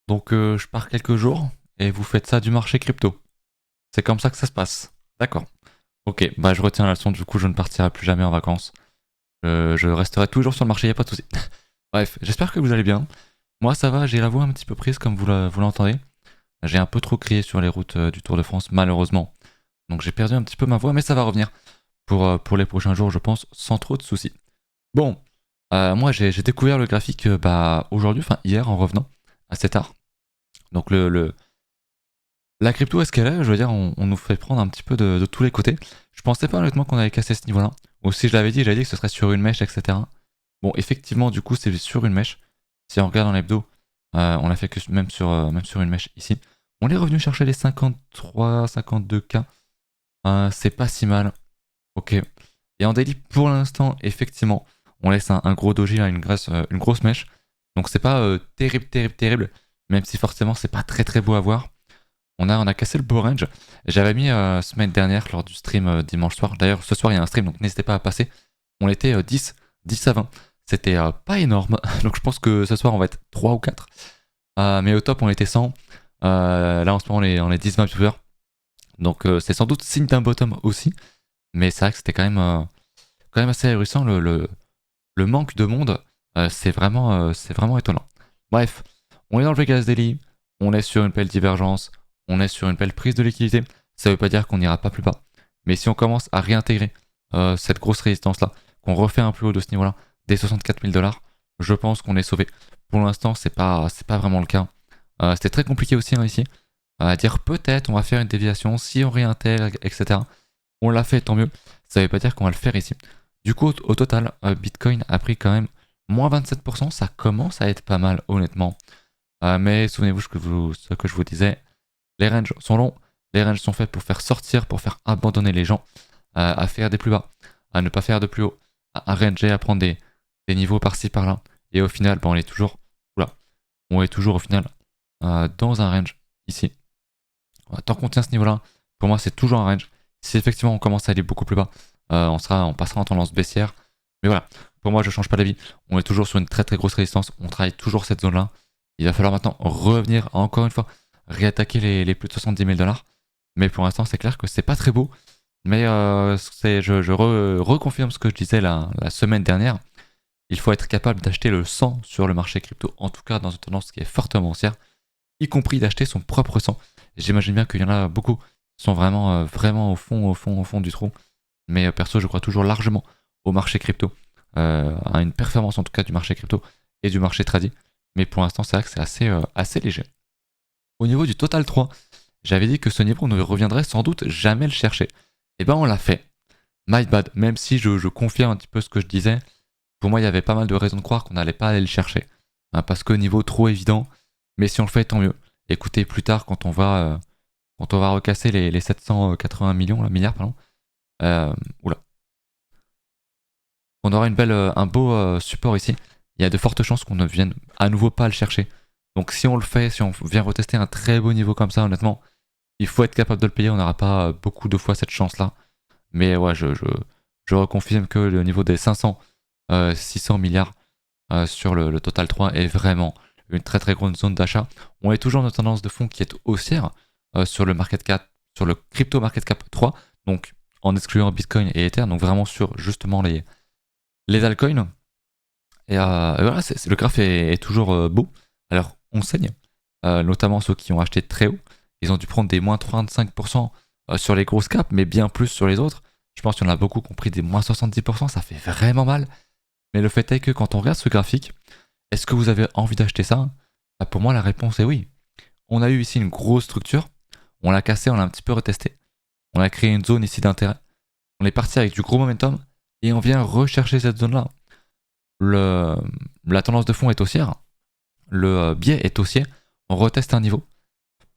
Donc je pars quelques jours et vous faites ça du marché crypto. C'est comme ça que ça se passe. D'accord. Ok, bah je retiens la leçon, du coup je ne partirai plus jamais en vacances. Je resterai toujours sur le marché, y a pas de souci. Bref, j'espère que vous allez bien. Moi ça va, j'ai la voix un petit peu prise comme vous l'entendez. J'ai un peu trop crié sur les routes du Tour de France, malheureusement. Donc j'ai perdu un petit peu ma voix, mais ça va revenir pour les prochains jours, je pense, sans trop de soucis. Bon, moi j'ai découvert le graphique aujourd'hui, enfin hier en revenant, assez tard. Donc la crypto, est-ce qu'elle est? Je veux dire, on nous fait prendre un petit peu de tous les côtés. Je pensais pas honnêtement qu'on allait casser ce niveau-là. Ou si je l'avais dit, j'avais dit que ce serait sur une mèche, etc. Bon, effectivement, du coup, c'est sur une mèche. Si on regarde dans l'hebdo, on l'a fait que même sur une mèche ici. On est revenu chercher les 53, 52K. C'est pas si mal. Ok. Et en daily, pour l'instant, effectivement, on laisse un gros doji là, une grosse mèche. Donc c'est pas terrible, terrible, terrible. Même si forcément, c'est pas très très beau à voir. On a cassé le beau range. J'avais mis semaine dernière lors du stream dimanche soir. D'ailleurs, ce soir, il y a un stream, donc n'hésitez pas à passer. On était 10 à 20. C'était pas énorme. Donc je pense que ce soir, on va être 3 ou 4. Mais au top, on était 100. Là, en ce moment, on est 10-20 viewers. Donc c'est sans doute signe d'un bottom aussi. Mais c'est vrai que c'était quand même assez ahurissant. Le manque de monde, c'est vraiment étonnant. Bref, on est dans le Vegas Daily. On est sur une belle divergence. On est sur une belle prise de liquidité. Ça veut pas dire qu'on n'ira pas plus bas. Mais si on commence à réintégrer cette grosse résistance-là, qu'on refait un plus haut de ce niveau-là, des 64 000 dollars, je pense qu'on est sauvé. Pour l'instant, c'est pas vraiment le cas. C'était très compliqué aussi hein, ici. À dire peut-être on va faire une déviation si on réintègre, etc. On l'a fait, tant mieux. Ça veut pas dire qu'on va le faire ici. Du coup, au total, Bitcoin a pris quand même moins 27%. Ça commence à être pas mal, honnêtement. Mais souvenez-vous ce que je vous disais. Les ranges sont longs. Les ranges sont faits pour faire sortir, pour faire abandonner les gens, à faire des plus bas, à ne pas faire de plus haut, à ranger, à prendre des niveaux par-ci par-là. Et au final, on est toujours, oula, on est toujours au final dans un range ici. Voilà, tant qu'on tient ce niveau-là, pour moi, c'est toujours un range. Si effectivement on commence à aller beaucoup plus bas, on passera en tendance baissière. Mais voilà, pour moi, je change pas d'avis. On est toujours sur une très très grosse résistance. On travaille toujours cette zone-là. Il va falloir maintenant revenir, encore une fois, réattaquer les plus de 70 000 dollars. Mais pour l'instant, c'est clair que c'est pas très beau. Mais je reconfirme ce que je disais la semaine dernière. Il faut être capable d'acheter le 100 sur le marché crypto, en tout cas dans une tendance qui est fortement haussière, y compris d'acheter son propre 100. J'imagine bien qu'il y en a beaucoup qui sont vraiment au fond du trou. Mais perso, je crois toujours largement au marché crypto, à une performance en tout cas du marché crypto et du marché trading. Mais pour l'instant, c'est vrai que c'est assez léger. Au niveau du Total 3, j'avais dit que ce niveau, on ne reviendrait sans doute jamais le chercher. Et ben on l'a fait. My bad, même si je confirme un petit peu ce que je disais, pour moi, il y avait pas mal de raisons de croire qu'on n'allait pas aller le chercher. Hein, parce que niveau trop évident, mais si on le fait, tant mieux. Écoutez, plus tard, quand on va recasser les 780 millions, là, milliards, pardon, oula, on aura un beau support ici. Il y a de fortes chances qu'on ne vienne à nouveau pas le chercher. Donc si on le fait, si on vient retester un très beau niveau comme ça, honnêtement, il faut être capable de le payer. On n'aura pas beaucoup de fois cette chance-là. Mais ouais, je reconfirme que le niveau des 500, 600 milliards sur le Total 3 est vraiment une très très grande zone d'achat. On est toujours dans une tendance de fond qui est haussière sur le market cap, sur le crypto market cap 3, donc en excluant Bitcoin et Ether, donc vraiment sur justement les altcoins. Et voilà, le graphe est toujours beau. Alors, on saigne, notamment ceux qui ont acheté très haut. Ils ont dû prendre des moins 35% sur les grosses caps, mais bien plus sur les autres. Je pense qu'il y en a beaucoup qui ont pris des moins 70%, ça fait vraiment mal. Mais le fait est que quand on regarde ce graphique, est-ce que vous avez envie d'acheter ça? Bah, pour moi, la réponse est oui. On a eu ici une grosse structure, on l'a cassé, on l'a un petit peu retesté. On a créé une zone ici d'intérêt. On est parti avec du gros momentum et on vient rechercher cette zone-là. Le, la tendance de fond est haussière, le biais est haussier, on reteste un niveau.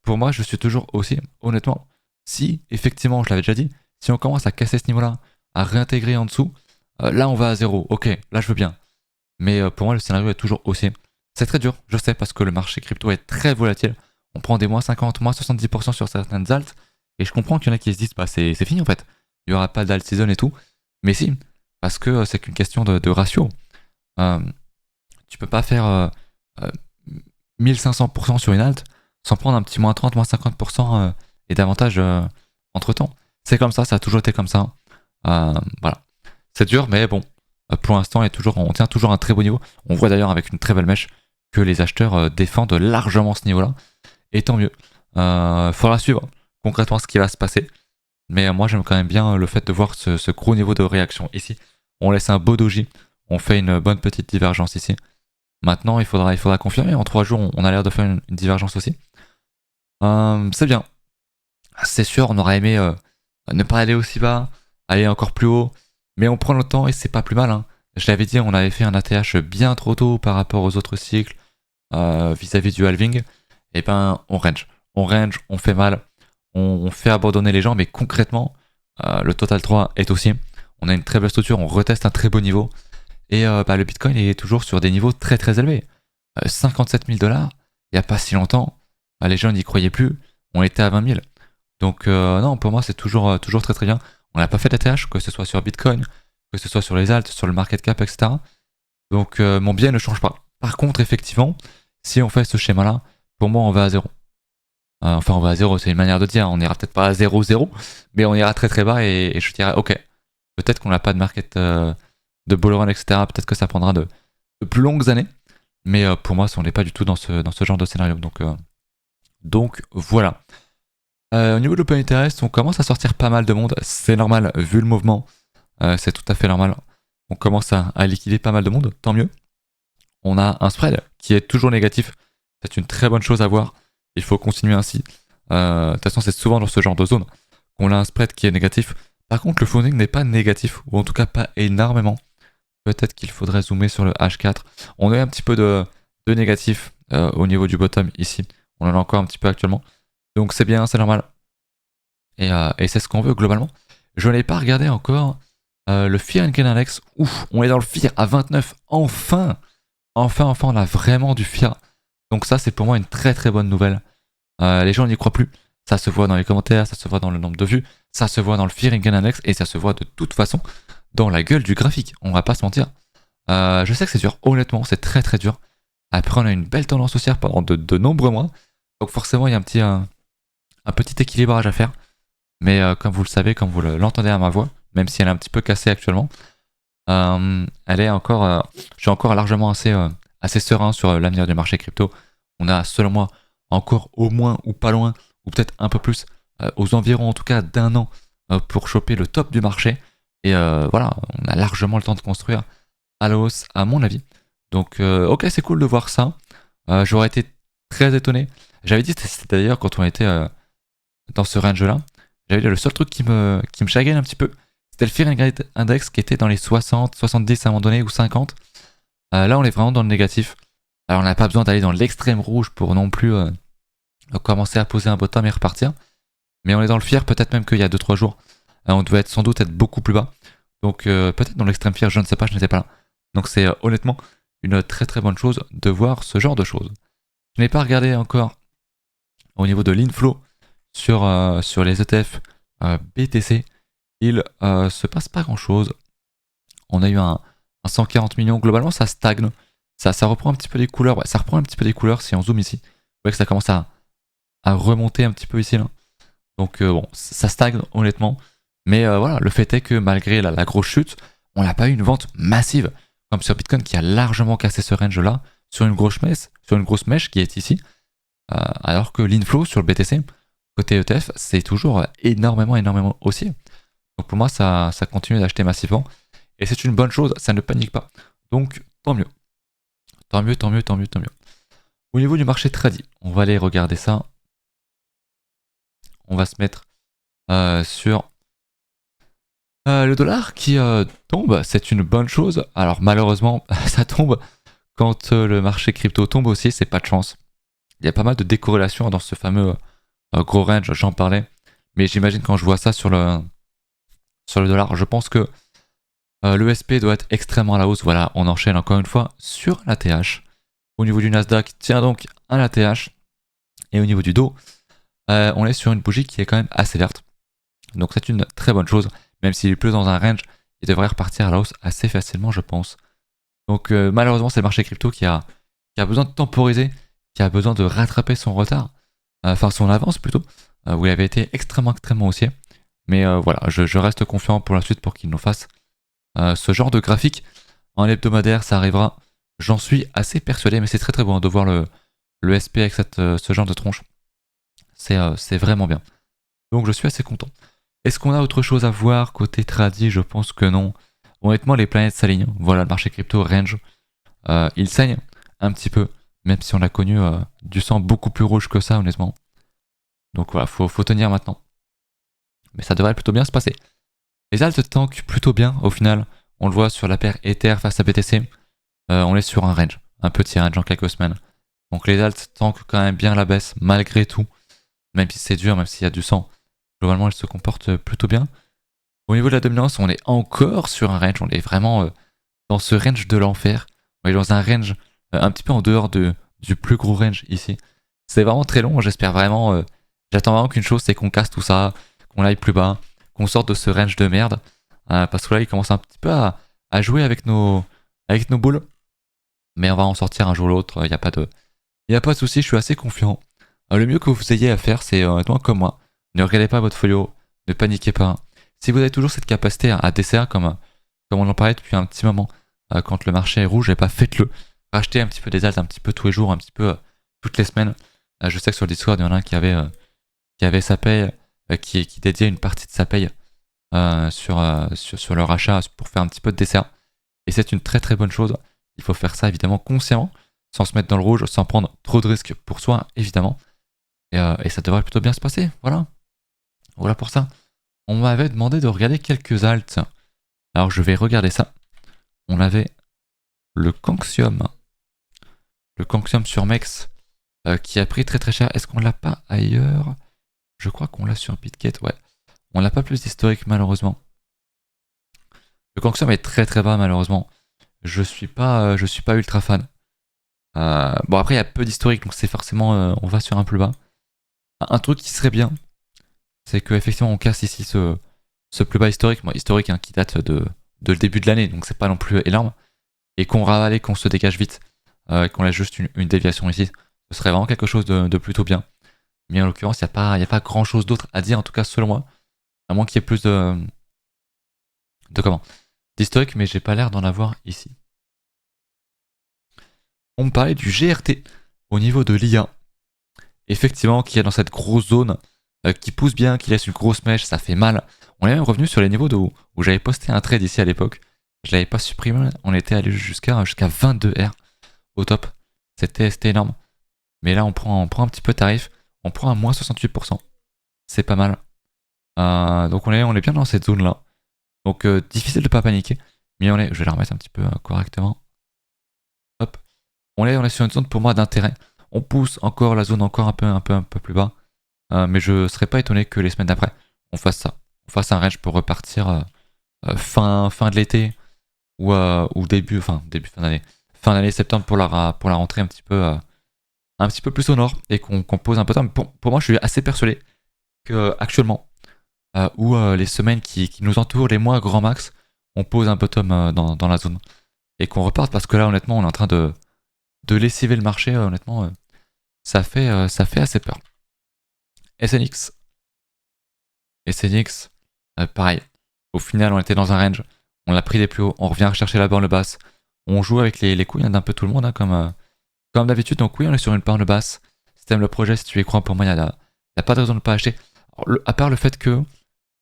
Pour moi, je suis toujours haussier, honnêtement. Si, effectivement, je l'avais déjà dit, si on commence à casser ce niveau-là, à réintégrer en dessous, là on va à zéro. Ok, là je veux bien. Mais pour moi, le scénario est toujours haussier. C'est très dur, je sais, parce que le marché crypto est très volatile. On prend des moins 50, moins 70% sur certaines alts, et je comprends qu'il y en a qui se disent, bah c'est fini en fait. Il n'y aura pas d'alt season et tout. Mais si, parce que c'est qu'une question de ratio. Euh, tu peux pas faire euh, 1500% sur une alt sans prendre un petit moins 30, moins 50% et davantage entre temps. C'est comme ça a toujours été comme ça. Voilà. C'est dur, mais bon, pour l'instant, on tient toujours un très beau niveau. On voit d'ailleurs avec une très belle mèche que les acheteurs défendent largement ce niveau-là. Et tant mieux. Faudra suivre concrètement ce qui va se passer. Mais moi, j'aime quand même bien le fait de voir ce gros niveau de réaction ici. On laisse un beau doji. On fait une bonne petite divergence ici. Maintenant, il faudra confirmer. En 3 jours, on a l'air de faire une divergence aussi. C'est bien. C'est sûr, on aurait aimé ne pas aller aussi bas, aller encore plus haut. Mais on prend le temps et c'est pas plus mal. Hein. Je l'avais dit, on avait fait un ATH bien trop tôt par rapport aux autres cycles vis-à-vis du halving. Et ben, on range. On fait mal. On fait abandonner les gens, mais concrètement, le Total 3 est aussi. On a une très belle structure, on reteste un très beau niveau. Et le Bitcoin est toujours sur des niveaux très très élevés. 57 000 $, il n'y a pas si longtemps, les gens n'y croyaient plus, on était à 20 000. Donc non, pour moi c'est toujours très très bien. On n'a pas fait d'ATH, que ce soit sur Bitcoin, que ce soit sur les alts, sur le market cap, etc. Donc mon biais ne change pas. Par contre, effectivement, si on fait ce schéma-là, pour moi on va à 0. Enfin, on va à 0, c'est une manière de dire. On ira peut-être pas à 0,0, mais on ira très très bas et je dirais, ok, peut-être qu'on n'a pas de market de bull run, etc. Peut-être que ça prendra de plus longues années, mais pour moi, on n'est pas du tout dans ce genre de scénario. Donc voilà. Au niveau de l'open interest, on commence à sortir pas mal de monde. C'est normal, vu le mouvement, c'est tout à fait normal. On commence à liquider pas mal de monde, tant mieux. On a un spread qui est toujours négatif. C'est une très bonne chose à voir. Il faut continuer ainsi. De toute façon, c'est souvent dans ce genre de zone qu'on a un spread qui est négatif. Par contre, le funding n'est pas négatif, ou en tout cas pas énormément. Peut-être qu'il faudrait zoomer sur le H4. On a un petit peu de négatif au niveau du bottom ici. On en a encore un petit peu actuellement. Donc c'est bien, c'est normal. Et c'est ce qu'on veut globalement. Je n'ai pas regardé encore le Fear and Gain Index. Ouf, on est dans le Fear à 29. Enfin, on a vraiment du Fear. Donc ça, c'est pour moi une très très bonne nouvelle. Les gens n'y croient plus. Ça se voit dans les commentaires, ça se voit dans le nombre de vues, ça se voit dans le Fear and Gain Index, et ça se voit de toute façon dans la gueule du graphique. On va pas se mentir. Je sais que c'est dur, honnêtement, c'est très très dur. Après, on a une belle tendance haussière pendant de nombreux mois. Donc forcément, il y a un petit équilibrage à faire. Mais comme vous le savez, comme vous l'entendez à ma voix, même si elle est un petit peu cassée actuellement, elle est encore, je suis encore largement assez serein sur l'avenir du marché crypto. On a, selon moi, encore au moins ou pas loin, ou peut-être un peu plus, aux environs en tout cas d'1 an pour choper le top du marché. Et voilà, on a largement le temps de construire à la hausse, à mon avis. Donc, ok, c'est cool de voir ça. J'aurais été très étonné. J'avais dit, c'était d'ailleurs quand on était dans ce range-là, j'avais dit le seul truc qui me chagrine un petit peu, c'était le Fear and Greed Index qui était dans les 60, 70 à un moment donné, ou 50. Là, on est vraiment dans le négatif. Alors, on n'a pas besoin d'aller dans l'extrême rouge pour non plus commencer à poser un bottom et repartir. Mais on est dans le Fear, peut-être même qu'il y a 2-3 jours. On devait sans doute être beaucoup plus bas. Donc, peut-être dans l'extrême Fear, je ne sais pas, je n'étais pas là. Donc, c'est honnêtement une très très bonne chose de voir ce genre de choses. Je n'ai pas regardé encore au niveau de l'inflow sur les ETF BTC. Il se passe pas grand chose. On a eu un 140 millions. Globalement, ça stagne. Ça reprend un petit peu des couleurs. Ouais, ça reprend un petit peu des couleurs si on zoome ici. Vous voyez que ça commence à remonter un petit peu ici. Là. Donc bon, ça stagne honnêtement. Mais voilà, le fait est que malgré la grosse chute, on n'a pas eu une vente massive. Comme sur Bitcoin qui a largement cassé ce range-là sur une grosse mèche qui est ici. Alors que l'inflow sur le BTC, côté ETF, c'est toujours énormément haussier. Donc pour moi, ça continue d'acheter massivement. Et c'est une bonne chose, ça ne panique pas. Donc tant mieux. Tant mieux. Au niveau du marché tradi, on va aller regarder ça. On va se mettre sur le dollar qui tombe. C'est une bonne chose. Alors malheureusement, ça tombe quand le marché crypto tombe aussi, c'est pas de chance. Il y a pas mal de décorrélation dans ce fameux gros range, j'en parlais. Mais j'imagine quand je vois ça sur le dollar, je pense que l'ESP doit être extrêmement à la hausse. Voilà, on enchaîne encore une fois sur l'ATH. Au niveau du Nasdaq, tiens donc un ATH. Et au niveau du Dow, on est sur une bougie qui est quand même assez verte. Donc c'est une très bonne chose. Même s'il est plus dans un range, il devrait repartir à la hausse assez facilement, je pense. Donc malheureusement, c'est le marché crypto qui a besoin de temporiser, qui a besoin de rattraper son retard, enfin son avance plutôt, où il avait été extrêmement haussier. Mais voilà, je reste confiant pour la suite pour qu'il nous fasse ce genre de graphique. En hebdomadaire, ça arrivera. J'en suis assez persuadé, mais c'est très très bon de voir le SP avec ce genre de tronche. C'est vraiment bien. Donc je suis assez content. Est-ce qu'on a autre chose à voir côté tradi? Je pense que non. Honnêtement, les planètes s'alignent. Voilà, le marché crypto range. Il saigne un petit peu, même si on a connu du sang beaucoup plus rouge que ça, honnêtement. Donc voilà, faut tenir maintenant. Mais ça devrait plutôt bien se passer. Les alts tankent plutôt bien au final. On le voit sur la paire Ether face à BTC. On est sur un range, un petit range en quelques semaines. Donc les alts tankent quand même bien la baisse malgré tout. Même si c'est dur, même s'il y a du sang. Globalement, elles se comportent plutôt bien. Au niveau de la dominance, on est encore sur un range. On est vraiment dans ce range de l'enfer. On est dans un range un petit peu en dehors du plus gros range ici. C'est vraiment très long. J'espère vraiment. J'attends vraiment qu'une chose, c'est qu'on casse tout ça, qu'on aille plus bas, qu'on sorte de ce range de merde. Parce que là, il commence un petit peu à jouer avec nos boules. Mais on va en sortir un jour ou l'autre. Il n'y a pas de souci. Je suis assez confiant. Le mieux que vous ayez à faire, c'est honnêtement comme moi. Ne regardez pas votre folio. Ne paniquez pas. Si vous avez toujours cette capacité à DCA comme on en parlait depuis un petit moment, quand le marché est rouge, et pas faites-le. Rachetez un petit peu des alts, un petit peu tous les jours, un petit peu toutes les semaines. Je sais que sur le Discord, il y en a un qui avait sa paye, qui dédiait une partie de sa paye sur leur achat pour faire un petit peu de DCA. Et c'est une très très bonne chose. Il faut faire ça évidemment consciemment, sans se mettre dans le rouge, sans prendre trop de risques pour soi, évidemment. Et ça devrait plutôt bien se passer. Voilà pour ça. On m'avait demandé de regarder quelques alts. Alors je vais regarder ça. On avait le Conxium. Le Conxium sur Mex qui a pris très très cher. Est-ce qu'on l'a pas ailleurs? Je crois qu'on l'a sur Bitget, ouais. On n'a pas plus d'historique malheureusement. Le Conxium est très très bas malheureusement. Je suis pas ultra fan. Bon après il y a peu d'historique donc c'est forcément on va sur un plus bas. Un truc qui serait bien, c'est que effectivement on casse ici ce plus bas historique, historique hein, qui date de le début de l'année, donc c'est pas non plus énorme, et qu'on ravale et qu'on se dégage vite, et qu'on laisse juste une déviation ici, ce serait vraiment quelque chose de plutôt bien. Mais en l'occurrence, il n'y a pas grand chose d'autre à dire, en tout cas selon moi, à moins qu'il y ait plus d'historique, mais j'ai pas l'air d'en avoir ici. On me parlait du GRT au niveau de l'IA. Effectivement, qui est dans cette grosse zone qui pousse bien, qui laisse une grosse mèche, ça fait mal. On est même revenu sur les niveaux où j'avais posté un trade ici à l'époque. Je l'avais pas supprimé, on était allé jusqu'à 22 R au top. C'était énorme. Mais là, on prend un petit peu de tarif. On prend un moins 68%. C'est pas mal. Donc on est bien dans cette zone-là. Donc difficile de pas paniquer. Mais je vais la remettre un petit peu correctement. Hop. On est sur une zone pour moi d'intérêt. On pousse encore la zone encore un peu plus bas. Mais je serais pas étonné que les semaines d'après, on fasse ça. On fasse un range pour repartir fin de l'été ou début fin d'année. Fin d'année septembre pour la rentrée un petit peu plus au nord et qu'on pose un peu de temps. Mais pour moi, je suis assez persuadé que actuellement, où les semaines qui nous entourent, les mois grand max, on pose un bottom dans la zone et qu'on reparte parce que là, honnêtement, on est en train de lessiver le marché. Honnêtement, ça fait assez peur. SNX, pareil. Au final, on était dans un range. On l'a pris des plus hauts. On revient chercher la borne basse. On joue avec les couilles d'un peu tout le monde, hein, comme d'habitude. Donc oui, on est sur une borne basse. Si t'aimes le projet, si tu y crois, pour moi, il n'y a pas de raison de ne pas acheter. Alors, à part le fait que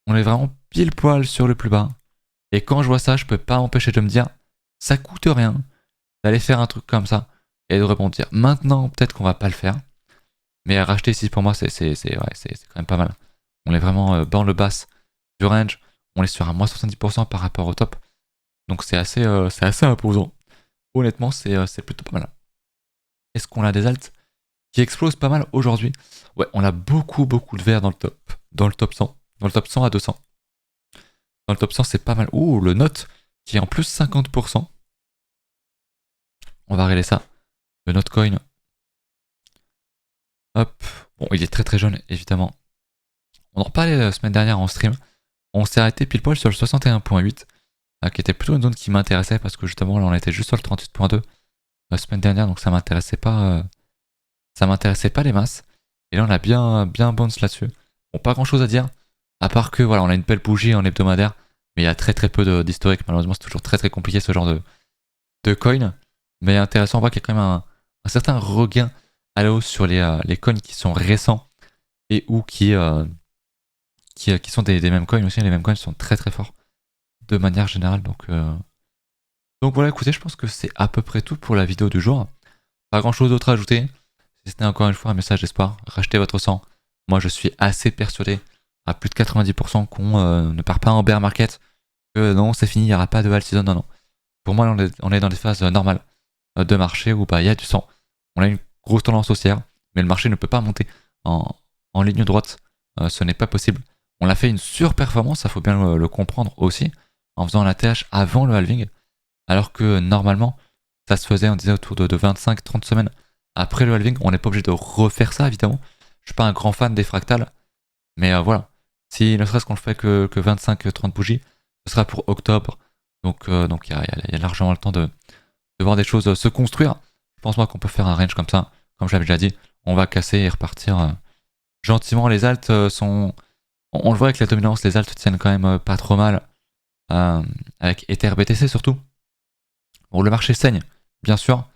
on est vraiment pile poil sur le plus bas. Et quand je vois ça, je peux pas m'empêcher de me dire, ça coûte rien d'aller faire un truc comme ça et de rebondir. Maintenant, peut-être qu'on va pas le faire. Mais racheter ici, pour moi, c'est quand même pas mal. On est vraiment borne basse du range. On est sur un moins 70% par rapport au top. Donc c'est assez imposant. Honnêtement, c'est plutôt pas mal. Est-ce qu'on a des alts qui explosent pas mal aujourd'hui? Ouais, on a beaucoup de verts dans le top 100. Dans le top 100 à 200. Dans le top 100, c'est pas mal. Ouh, le note qui est en plus 50%. On va regarder ça. Le Notecoin. Hop. Bon, il est très très jeune, évidemment. On en reparlait la semaine dernière en stream. On s'est arrêté pile poil sur le 61.8, qui était plutôt une zone qui m'intéressait parce que justement là on était juste sur le 38.2 la semaine dernière, donc ça m'intéressait pas ça m'intéressait pas les masses. Et là, on a bien bounce là-dessus. Bon, pas grand-chose à dire, à part que voilà, on a une belle bougie en hebdomadaire, mais il y a très peu d'historique. Malheureusement, c'est toujours très compliqué ce genre de coin. Mais intéressant, on voit qu'il y a quand même un certain regain à la hausse sur les coins qui sont récents et ou qui sont des mêmes coins aussi. Les mêmes coins sont très forts de manière générale. Donc voilà, écoutez, je pense que c'est à peu près tout pour la vidéo du jour. Pas grand chose d'autre à ajouter. Si c'était encore une fois un message d'espoir, rachetez votre sang. Moi, je suis assez persuadé, à plus de 90%, qu'on ne part pas en bear market. Que non, c'est fini, il n'y aura pas de all season. Non. Pour moi, on est dans des phases normales de marché où bah, il y a du sang. On a une grosse tendance haussière, mais le marché ne peut pas monter en ligne droite. Ce n'est pas possible. On a fait une surperformance, ça faut bien le comprendre aussi, en faisant la TH avant le halving, alors que normalement, ça se faisait, on disait, autour de 25-30 semaines après le halving. On n'est pas obligé de refaire ça, évidemment. Je suis pas un grand fan des fractales, mais voilà. Si ne serait-ce qu'on le fait que 25-30 bougies, ce sera pour octobre. Donc il y a largement le temps de voir des choses se construire. Je pense moi qu'on peut faire un range comme ça. Comme je l'avais déjà dit, on va casser et repartir gentiment. Les alts sont... On le voit avec la dominance, les alts tiennent quand même pas trop mal. Avec Ether BTC surtout. Bon, le marché saigne, bien sûr,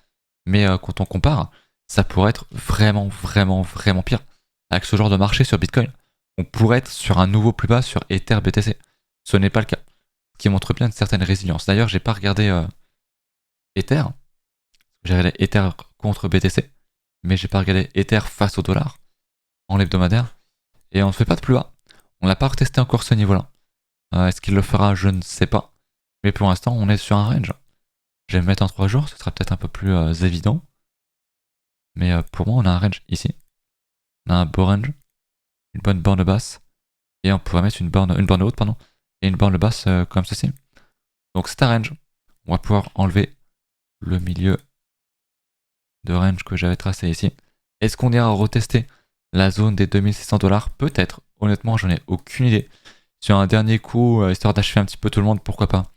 mais quand on compare, ça pourrait être vraiment pire. Avec ce genre de marché sur Bitcoin, on pourrait être sur un nouveau plus bas sur Ether BTC. Ce n'est pas le cas, ce qui montre bien une certaine résilience. D'ailleurs, j'ai pas regardé Ether, j'ai regardé Ether contre BTC, mais j'ai pas regardé Ether face au dollar en hebdomadaire, et on ne fait pas de plus bas. On n'a pas retesté encore ce niveau-là. Est-ce qu'il le fera? Je ne sais pas. Mais pour l'instant, on est sur un range. Je vais me mettre en 3 jours, ce sera peut-être un peu plus évident. Mais pour moi, on a un range ici. On a un beau range, une bonne borne basse, et on pourrait mettre une borne haute, pardon, et une borne basse comme ceci. Donc c'est un range. On va pouvoir enlever le milieu de range que j'avais tracé ici. Est-ce qu'on ira retester la zone des 2600$? Peut-être. Honnêtement, j'en ai aucune idée. Sur un dernier coup, histoire d'achever un petit peu tout le monde, pourquoi pas.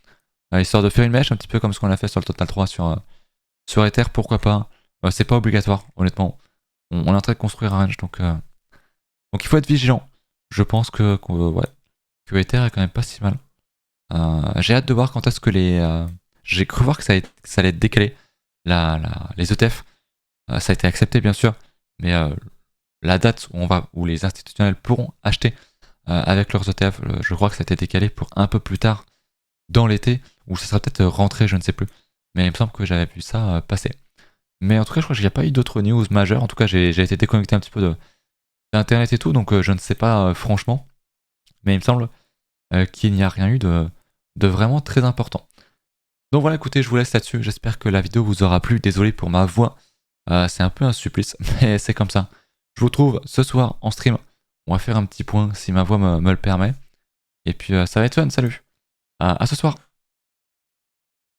Histoire de faire une mèche, un petit peu comme ce qu'on a fait sur le Total 3 sur Ether, pourquoi pas. C'est pas obligatoire, honnêtement. On est en train de construire un range, donc il faut être vigilant. Je pense que Ether est quand même pas si mal. J'ai hâte de voir quand est-ce que j'ai cru voir que ça allait être décalé. Les ETF, ça a été accepté bien sûr, mais la date où les institutionnels pourront acheter avec leurs ETF, je crois que ça a été décalé pour un peu plus tard dans l'été, ou ça sera peut-être rentré, je ne sais plus. Mais il me semble que j'avais vu ça passer. Mais en tout cas, je crois qu'il n'y a pas eu d'autres news majeures. En tout cas, j'ai été déconnecté un petit peu d'internet et tout, donc je ne sais pas franchement. Mais il me semble qu'il n'y a rien eu de vraiment très important. Donc voilà, écoutez, je vous laisse là-dessus. J'espère que la vidéo vous aura plu. Désolé pour ma voix. C'est un peu un supplice, mais c'est comme ça. Je vous retrouve ce soir en stream. On va faire un petit point si ma voix me le permet. Et puis ça va être fun. Salut. À ce soir.